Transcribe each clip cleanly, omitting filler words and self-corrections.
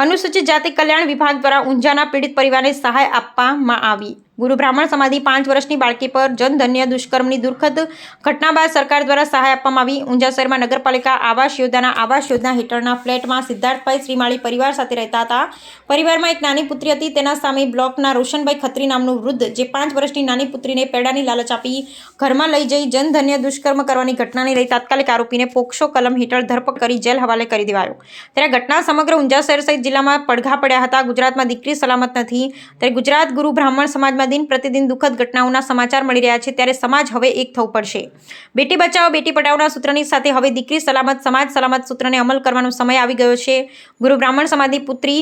અનુસૂચિત જાતિ કલ્યાણ વિભાગ દ્વારા ઊંઝાના પીડિત પરિવારને સહાય આપવામાં આવી। ગુરુ બ્રાહ્મણ સમાધિ 5 વર્ષની બાળકી પર જનધન્ય દુષ્કર્મની દુઃખદ ઘટના બાદ સરકાર દ્વારા સહાય આપવામાં આવી। ઊંઝા શહેરમાં નગરપાલિકા આવાસ યોજના હેઠળના ફ્લેટમાં સિદ્ધાર્થભાઈ શ્રીમાળી પરિવાર સાથે રહેતા હતા। પરિવારમાં એક નાની પુત્રી હતી। તેના સામે બ્લોકના રોશનભાઈ ખત્રી નામનું વૃદ્ધ જે 5 વર્ષની નાની પુત્રીને પેડાની લાલચ આપી ઘરમાં લઈ જઈ જનધન્ય દુષ્કર્મ કરવાની ઘટનાને લઈ તાત્કાલિક આરોપીને પોક્સો કલમ હેઠળ ધરપકડ કરી જેલ હવાલે કરી દેવાયો। ત્યારે ઘટના સમગ્ર ઊંઝા શહેર સહિત જિલ્લામાં પડઘા પડ્યા હતા। ગુજરાતમાં દીકરી સલામત નથી, ત્યારે ગુજરાત ગુરુ બ્રાહ્મણ સમાજમાં दिन प्रतिदिन दुखद घटनाओं समाचार मळी रह्या छे, त्यारे समाज हवे एक थवुं पड़शे। बेटी बचाओ बेटी पढ़ाओना सूत्रनी साथे हवे दीकरी सलामत समाज सलामत सूत्रने अमल करवानो समय आवी गयो छे। गुरु ब्राह्मण समाजनी पुत्री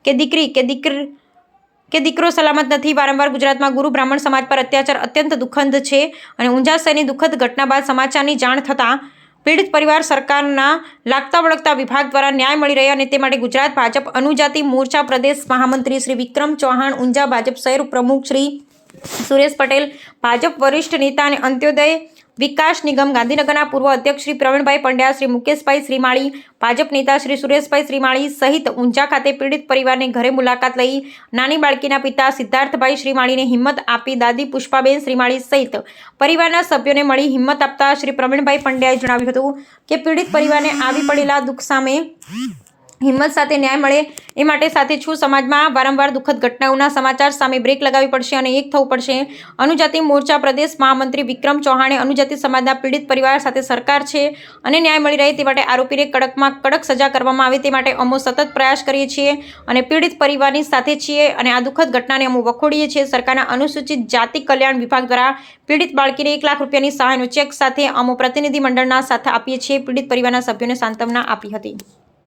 के दीकरी के दीकरो सलामत नहीं। वारंवार गुजरात में गुरु ब्राह्मण समाज पर अत्याचार अत्यंत दुखद है। ऊंझा शहरनी दुखद घटना बाद समाचारनी जाण थता पीड़ित परिवार सरकारना लागता वळगता विभाग द्वारा न्याय मळी रहे अने ते माटे गुजरात भाजप अनुजाति मोर्चा प्रदेश महामंत्री श्री विक्रम चौहान, ऊंझा भाजप शहर प्रमुख श्री सुरेश पटेल, भाजप वरिष्ठ नेता अने अंत्योदय विकास निगम गांधीनगरना पूर्व अध्यक्ष श्री प्रवीणभाई पंड्या, श्री मुकेशभाई श्रीमाળી, भाजप नेता श्री सुरेशभाई श्रीमाળી सहित ऊंझा खाते पीड़ित परिवार ने घरे मुलाकात लई नानी बाळकीना पिता सिद्धार्थभाई श्रीमाળી ने हिम्मत आपी दादी पुष्पाबेन श्रीमाળી सहित परिवारना सभ्योने मळी हिम्मत आपता श्री प्रवीणभाई पंड्याए जणाव्युं हतुं के पीड़ित परिवारने आवी पड़ेला दुख सामे हिम्मत साथे न्याय मळे ए माटे साथे छू समाजमां वारंवार दुखद घटनाओना समाचार सामे ब्रेक लगावी पड़शे अने एक थवुं पड़शे। अनुजाति मोर्चा प्रदेश महामंत्री विक्रम चौहाणे अनुजाति समाजना पीड़ित परिवार साथे सरकार छे अने न्याय मळी रहे ते माटे आरोपीने कड़कमां कड़क सजा करवामां आवे ते माटे अमो सतत प्रयास करीए छीए अने पीड़ित परिवारनी साथे छीए अने आ दुखद घटनाने अमो वखोड़ीए छीए। सरकारना अनुसूचित जाति कल्याण विभाग द्वारा पीड़ित बाळकीने 1 लाख रूपियानी सहायनो चेक साथे अमो प्रतिनिधि मंडळना साथ आपीए छीए। पीड़ित परिवाરના સભ્યોને સાંત્વના આપી હતી।